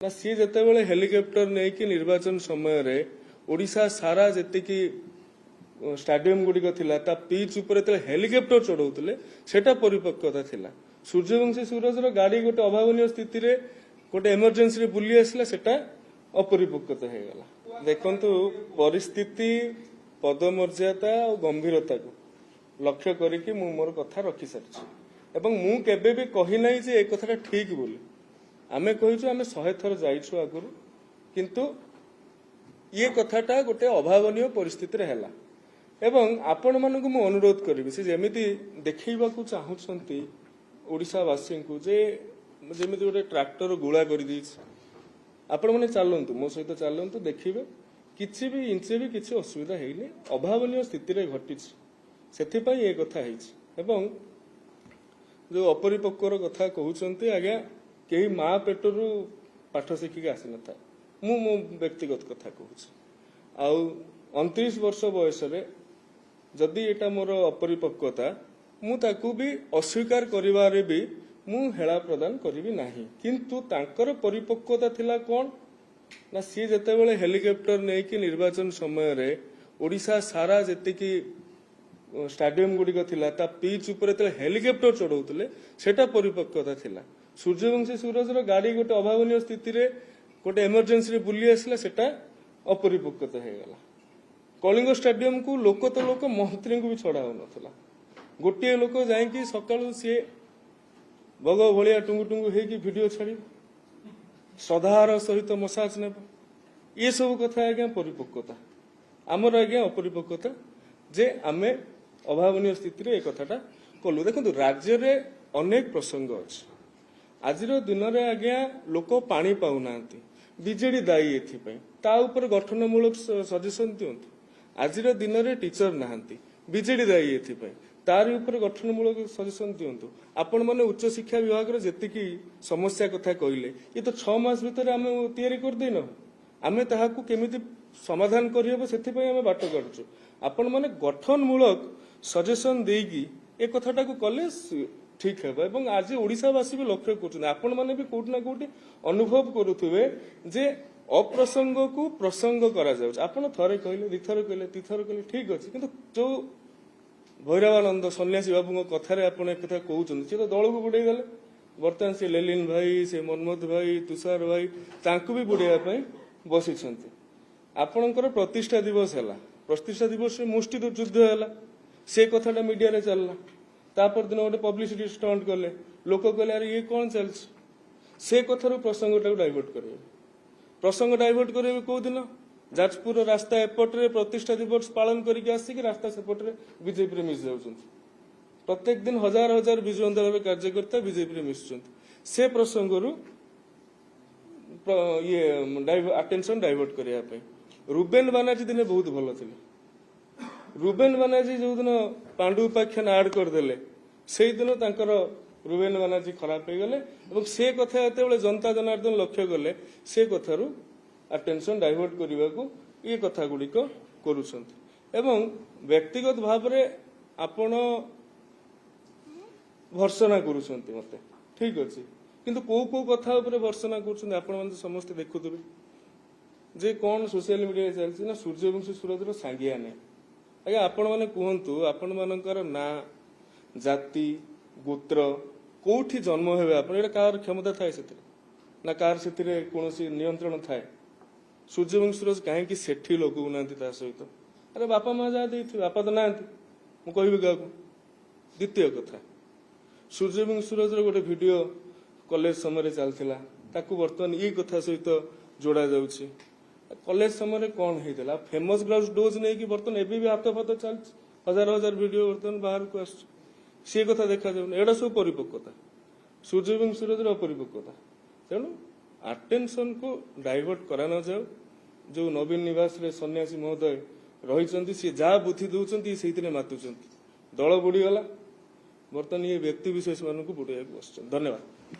ना सी जितेबाला हेलिकप्टर नहीं कि निर्वाचन समय रे ओडिशा सारा जी स्टाडियम गुड़िक था पिच उपर हेलिकप्टर चढ़ाऊले सेटा परिपक्वता थिला। सूर्यवंशी सूरजर गाड़ी गोटे अभावन स्थित गोटे इमरजेंसी बुली आसला सेटा अपरिपक्वता हो गला। देखंतु परिस्थिति पदमर्यादा और गंभीरता को लक्ष्य करके मु मोर कथा रखी सारी एवं मु केबे भी कही नहीं जे ए कथाटा ठीक बोली। आमे कहिछु आमे 100 थर जाइछु आगुरु किंतु ये कथाटा गोटे अभावनीय परिस्थिति रे हैला एवं आपण मानकु मु अनुरोध करबी से जेमिति देखैबाकू चाहूछंती ओडिशावासी को जे जेमिति गोटे ट्रैक्टर गुळा करि दैछ आपण माने चलंतु मो सहित चलंतु देखिबे किछि भी इंचे भी किछि असुविधा हेइनी अभावनीय स्थिति रे घटिछ सेथि पई ए कथा हेइछ एवं जो अपरिपक्वर कथा कहउछंती आज्ञा कई माँ पेटरू पाठ शिखिक आसी न था मु मो व्यक्तिगत कथा कहूँ आउ 29 वर्ष बयस जदि एटा मोर अपरिपक्वता मु ताकू भी अस्वीकार करिवारे भी मु हेला प्रदान करिवि नाही किंतु तांकर परिपक्वता थिला कोन ना सी जेतेबेले हेलिकप्टर नहीं कि निर्वाचन समय रे ओडिशा सारा जेतिकी स्टाडियम गुड़िक था पिच उपर हेलिकप्टर चढ़ाऊले सेटा परिपक्वता थिला। सूर्यवंशी सूरजर गाड़ी गोटे अभावन स्थित गोटे इमरजेंसी बुली आसला सेटा अपरिपक्वता हो गला। कलिंग स्टाडियम को लोक तो लोक मंत्री को भी छड़ा हो नथला गोटे लोक जाई सकाळु सी बग भलिया टुंगु टुंगु हेकी वीडियो छाड़ी श्रद्धार सहित मसाज ने ये सब कथा आज्ञा परिपक्वता आमर आज्ञा अपरिपक्वता जे आमे अभावनीय स्थिति रे एक कथाटा कलु। देखंतु राज्य रे अनेक प्रसंग अछि आज दिन में आज्ञा लोक पानी पाऊना बीजेडी दायी एथि ता ऊपर गठनमूलक सजेसन दिंतु। आज दिन में टीचर नहांती बीजेडी दायी एथि तार ऊपर गठनमूलक सजेसन दिंतु। आपण माने उच्च शिक्षा विभाग रे जेतिकी समस्या कथा कहले ये तो 6 मास भीतर आमे तैयारी कर देन आमे ताहाकू केमिति समाधान करियबो सेथि पई आमे बाट काढछु। आपण माने गठनमूलक सजेसन देगी ए कथाटा को कले ठीक है एवं आज ओडिशावासी भी लक्ष्य कर आपण माने भी कोट ना कोटी अनुभव करुथुबे जे अप्रसंग को प्रसंग करा जाउछ। आपण थरे कहले दिथर कहले तीथर कहले ठीक अछि किंतु जो भैरवानंद सन्यासी बाबू कथारे आपण एक कथा कहउछन से तो दल को बुडै देले वर्तमान से लेलिन भाई से मनमोहन भाई तुषार भाई तांकु भी बुडैया पई बसिछन्ती। आपणकर प्रतिष्ठा दिवस हैला प्रतिष्ठा दिवस रे मुष्टि युद्ध हैला से कथाटा मीडिया रे चलला तापर दिन गोटे पब्लिसिटी स्टंट कले लोक कहले अरे ये कौन चल से कथार प्रसंगटा डाइवर्ट करेंगे प्रसंग डाइवर्ट करेंगे कौ दिन जाजपुर रास्ता एपटे प्रतिष्ठा दिवस पालन करके आसिक रास्ता सेपटे बीजेपी मिस जाऊँ प्रत्येक दिन हजार हजार विजु अंदर कार्यकर्ता बीजेपी मिशुं से प्रसंग ये अटेंशन डाइवर्ट करने रुबेन बानार्जी दिने बहुत भल थे रुबेन बानार्जी जो दिन पांडु उपाख्यान आड करदे से दिन तांकर रुबेन बानार्जी खराब हो गले और से कथा जो जनता जनार्दन लक्ष्य कले से कथार अटेंशन डाइवर्ट करने को ये कथा गुड़िक करुँच व्यक्तिगत भाव में आपण भर्सना करुँच मत ठीक अच्छे किंतु कौ कौ कथा भर्सना कर समस्ते देखुवे जे कौन सोशल मीडिया चलती ना सूर्यवंशी सूरजर सांगिया नहीं आज्ञा आपण मैंने कहतु आपण मानकर ना जाति गोत्र कौटी जन्म हे आप कार क्षमता थाए से ना कार से कौन नियंत्रण थाए सूर्यवंशी सूरज कहीं सेठी लगौना सहित अरे बापा माँ जहाँ दे बापा तो ना मुझे क्या द्वितीय कथा सूर्यवंशी सूरजर गोटे वीडियो कॉलेज समय चलता ताकू बर्तमान ये कथा सहित जोड़ा जाउछि कॉलेज समय कौन होता फेमस ग्राउंड डोज नहीं कि बर्तमान एबी भी हाथ फाथ चल हजार हजार वीडियो बर्तमान बाहर को आस सी कथा देखा जाऊन एटा सब परिपक्वता सूर्यवंशी सूरजर अपरिपक्वता तेणु अटेंशन को डाइवर्ट करा न जाओ जो नवीन निवास रे सन्यासी महोदय रही सी जहाँ बुद्धि दौरान से मातुंट दल बुड़ीगला बर्तमान ये व्यक्ति विशेष मानक बुड़ाइक बस धन्यवाद।